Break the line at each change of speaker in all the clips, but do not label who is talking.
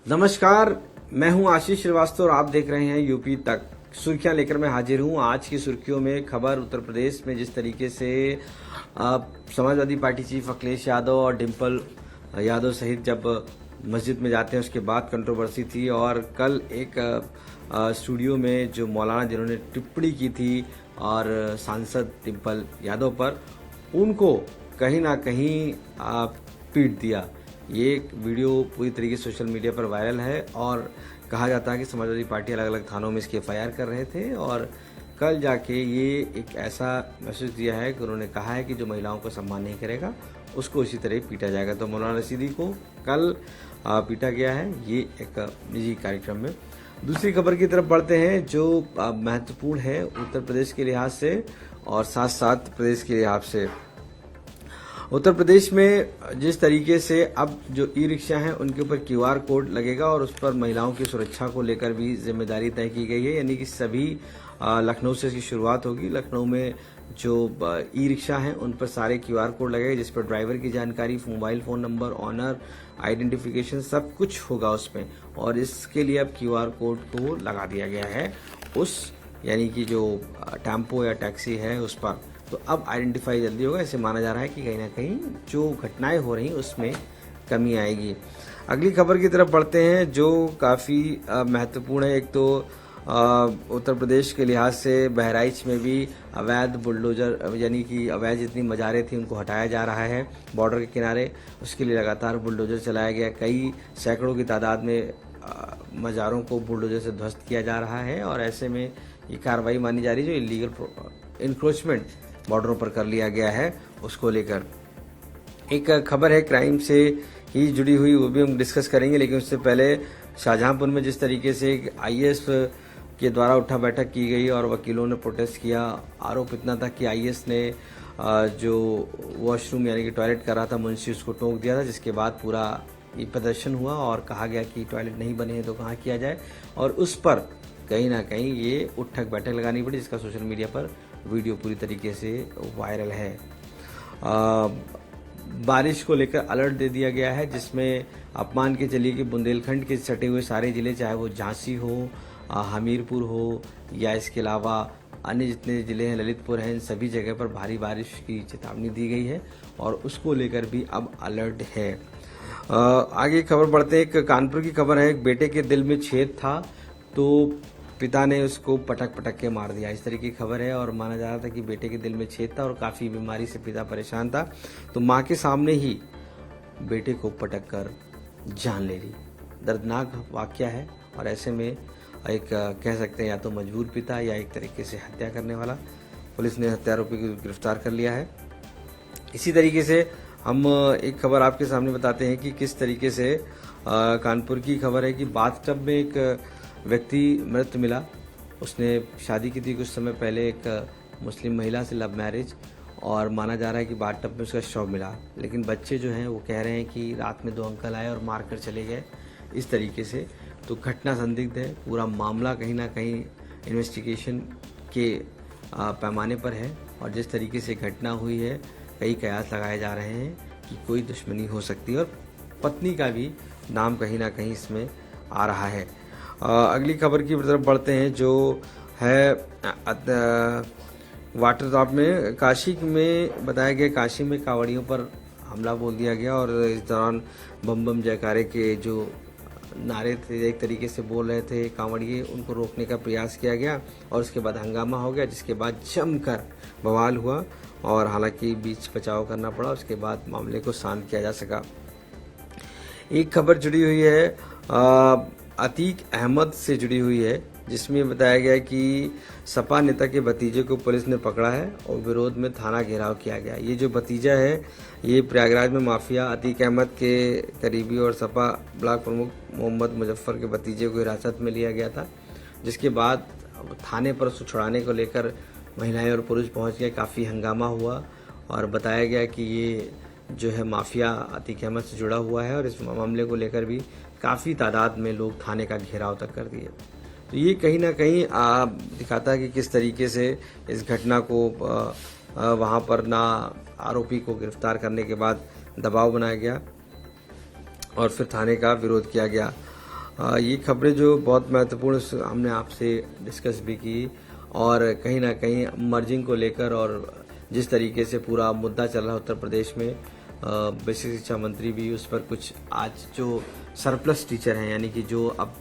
नमस्कार, मैं हूं आशीष श्रीवास्तव और आप देख रहे हैं यूपी तक। सुर्खियां लेकर मैं हाजिर हूं। आज की सुर्खियों में खबर उत्तर प्रदेश में जिस तरीके से समाजवादी पार्टी चीफ अखिलेश यादव और डिम्पल यादव सहित जब मस्जिद में जाते हैं उसके बाद कंट्रोवर्सी थी। और कल एक स्टूडियो में जो मौलाना जिन्होंने टिप्पणी की थी और सांसद डिम्पल यादव पर, उनको कहीं ना कहीं पीट दिया। ये एक वीडियो पूरी तरीके से सोशल मीडिया पर वायरल है और कहा जाता है कि समाजवादी पार्टी अलग अलग थानों में इसकी एफआईआर कर रहे थे। और कल जाके ये एक ऐसा मैसेज दिया है कि उन्होंने कहा है कि जो महिलाओं को सम्मान नहीं करेगा उसको इसी तरह पीटा जाएगा। तो मौलाना रशीदी को कल पीटा गया है, ये एक निजी कार्यक्रम में। दूसरी खबर की तरफ बढ़ते हैं जो महत्वपूर्ण है उत्तर प्रदेश के लिहाज से और साथ साथ प्रदेश के लिहाज से। उत्तर प्रदेश में जिस तरीके से अब जो ई रिक्शा हैं उनके ऊपर क्यूआर कोड लगेगा और उस पर महिलाओं की सुरक्षा को लेकर भी जिम्मेदारी तय की गई है, यानी कि सभी लखनऊ से इसकी शुरुआत होगी। लखनऊ में जो ई रिक्शा हैं उन पर सारे क्यूआर कोड लगेगा जिस पर ड्राइवर की जानकारी, mobile phone number, owner, identification सब कुछ होगा उसमें। और इसके लिए अब क्यूआर कोड को लगा दिया गया है उस, यानी कि जो टेम्पो या टैक्सी है उस पर। तो अब आइडेंटिफाई जल्दी होगा। ऐसे माना जा रहा है कि कहीं ना कहीं जो घटनाएं हो रही उसमें कमी आएगी। अगली खबर की तरफ बढ़ते हैं जो काफ़ी महत्वपूर्ण है। एक तो उत्तर प्रदेश के लिहाज से बहराइच में भी अवैध बुलडोजर, यानी कि अवैध जितनी मज़ारें थी उनको हटाया जा रहा है बॉर्डर के किनारे। उसके लिए लगातार बुलडोजर चलाया गया। कई सैकड़ों की तादाद में मज़ारों को बुलडोजर से ध्वस्त किया जा रहा है और ऐसे में ये कार्रवाई मानी जा रही है जो इलीगल इंक्रोचमेंट बॉर्डरों पर कर लिया गया है उसको लेकर। एक खबर है क्राइम से ही जुड़ी हुई, वो भी हम डिस्कस करेंगे, लेकिन उससे पहले शाहजहांपुर में जिस तरीके से आईएएस के द्वारा उठा बैठक की गई और वकीलों ने प्रोटेस्ट किया। आरोप इतना था कि आईएएस ने जो वॉशरूम यानी कि टॉयलेट कर रहा था मुंशी, उसको टोक दिया था, जिसके बाद पूरा ये प्रदर्शन हुआ और कहा गया कि टॉयलेट नहीं बने हैं तो कहाँ किया जाए। और उस पर कहीं ना कहीं ये उठक बैठक लगानी पड़ी, जिसका सोशल मीडिया पर वीडियो पूरी तरीके से वायरल है। बारिश को लेकर अलर्ट दे दिया गया है, जिसमें आप मान के चलिए कि बुंदेलखंड के सटे हुए सारे ज़िले, चाहे वो झांसी हो, हमीरपुर हो या इसके अलावा अन्य जितने ज़िले हैं, ललितपुर हैं, इन सभी जगह पर भारी बारिश की चेतावनी दी गई है और उसको लेकर भी अब अलर्ट है। आगे खबर बढ़ते हैं। एक कानपुर की खबर है। एक बेटे के दिल में छेद था तो पिता ने उसको पटक पटक के मार दिया, इस तरह की खबर है। और माना जा रहा था कि बेटे के दिल में छेद था और काफ़ी बीमारी से पिता परेशान था, तो माँ के सामने ही बेटे को पटक कर जान ले ली। दर्दनाक वाकया है और ऐसे में एक कह सकते हैं या तो मजबूर पिता या एक तरीके से हत्या करने वाला। पुलिस ने हत्या आरोपी को गिरफ्तार कर लिया है। इसी तरीके से हम एक खबर आपके सामने बताते हैं कि किस तरीके से कानपुर की खबर है कि बाथटब में एक व्यक्ति मृत मिला। उसने शादी की थी कुछ समय पहले एक मुस्लिम महिला से, लव मैरिज, और माना जा रहा है कि बाथटब में उसका शव मिला। लेकिन बच्चे जो हैं वो कह रहे हैं कि रात में 2 अंकल आए और मार कर चले गए, इस तरीके से। तो घटना संदिग्ध है, पूरा मामला कहीं ना कहीं इन्वेस्टिगेशन के पैमाने पर है और जिस तरीके से घटना हुई है कई कयास लगाए जा रहे हैं कि कोई दुश्मनी हो सकती है और पत्नी का भी नाम कहीं ना कहीं इसमें आ रहा है। अगली खबर की तरफ बढ़ते हैं जो है वाटर टॉप में। काशी में बताया गया, काशी में कांवड़ियों पर हमला बोल दिया गया और इस दौरान बम बम जयकारे के जो नारे थे एक तरीके से बोल रहे थे कांवड़िए, उनको रोकने का प्रयास किया गया और उसके बाद हंगामा हो गया, जिसके बाद जमकर बवाल हुआ और हालांकि बीच बचाव करना पड़ा। उसके बाद मामले को शांत किया जा सका। एक खबर जुड़ी हुई है अतीक अहमद से जुड़ी हुई है, जिसमें बताया गया कि सपा नेता के भतीजे को पुलिस ने पकड़ा है और विरोध में थाना घेराव किया गया। ये जो भतीजा है ये प्रयागराज में माफिया अतीक अहमद के करीबी और सपा ब्लॉक प्रमुख मोहम्मद मुजफ्फर के भतीजे को हिरासत में लिया गया था, जिसके बाद थाने पर उसको छुड़ाने को लेकर महिलाएं और पुरुष पहुंच गए। काफ़ी हंगामा हुआ और बताया गया कि ये जो है माफिया अतीक अहमद से जुड़ा हुआ है और इस मामले को लेकर भी काफ़ी तादाद में लोग थाने का घेराव तक कर दिए। तो ये कहीं ना कहीं दिखाता है कि किस तरीके से इस घटना को वहाँ पर ना आरोपी को गिरफ्तार करने के बाद दबाव बनाया गया और फिर थाने का विरोध किया गया। ये खबरें जो बहुत महत्वपूर्ण हमने आपसे डिस्कस भी की और कहीं ना कहीं मर्जिंग को लेकर और जिस तरीके से पूरा मुद्दा चल रहा है उत्तर प्रदेश में, बेसिक शिक्षा मंत्री भी उस पर कुछ आज जो सरप्लस टीचर हैं यानी कि जो अब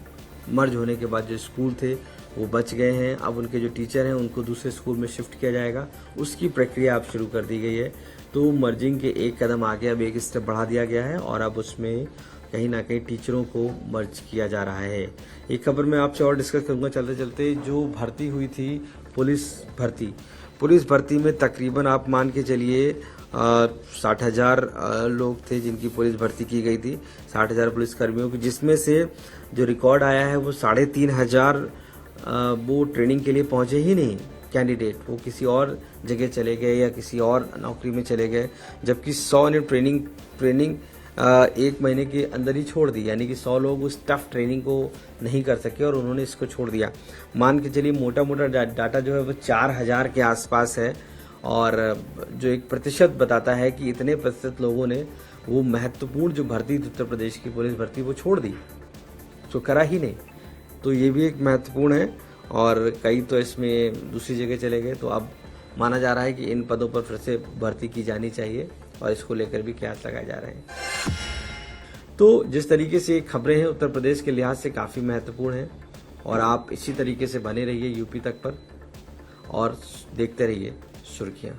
मर्ज होने के बाद जो स्कूल थे वो बच गए हैं, अब उनके जो टीचर हैं उनको दूसरे स्कूल में शिफ्ट किया जाएगा, उसकी प्रक्रिया अब शुरू कर दी गई है। तो मर्जिंग के एक कदम आगे अब एक स्टेप बढ़ा दिया गया है और अब उसमें कहीं ना कहीं टीचरों को मर्ज किया जा रहा है। एक खबर मैं आपसे और डिस्कस करूंगा चलते चलते, जो भर्ती हुई थी पुलिस भर्ती में तकरीबन आप मान के चलिए 60,000 लोग थे जिनकी पुलिस भर्ती की गई थी, 60,000 पुलिस कर्मियों की, जिसमें से जो रिकॉर्ड आया है वो 3,500 वो ट्रेनिंग के लिए पहुंचे ही नहीं कैंडिडेट, वो किसी और जगह चले गए या किसी और नौकरी में चले गए, जबकि 100 ने ट्रेनिंग एक महीने के अंदर ही छोड़ दी, यानी कि 100 लोग उस टफ ट्रेनिंग को नहीं कर सके और उन्होंने इसको छोड़ दिया। मान के चलिए मोटा मोटा डाटा जो है वो 4,000 के आसपास है और जो एक प्रतिशत बताता है कि इतने प्रतिशत लोगों ने वो महत्वपूर्ण जो भर्ती थी उत्तर प्रदेश की पुलिस भर्ती वो छोड़ दी, तो करा ही नहीं। तो ये भी एक महत्वपूर्ण है और कई तो इसमें दूसरी जगह चले गए। तो अब माना जा रहा है कि इन पदों पर फिर से भर्ती की जानी चाहिए और इसको लेकर भी कयास लगाए जा रहे हैं। तो जिस तरीके से खबरें हैं उत्तर प्रदेश के लिहाज से काफ़ी महत्वपूर्ण हैं और आप इसी तरीके से बने रहिए यूपी तक पर और देखते रहिए सुर्खियाँ।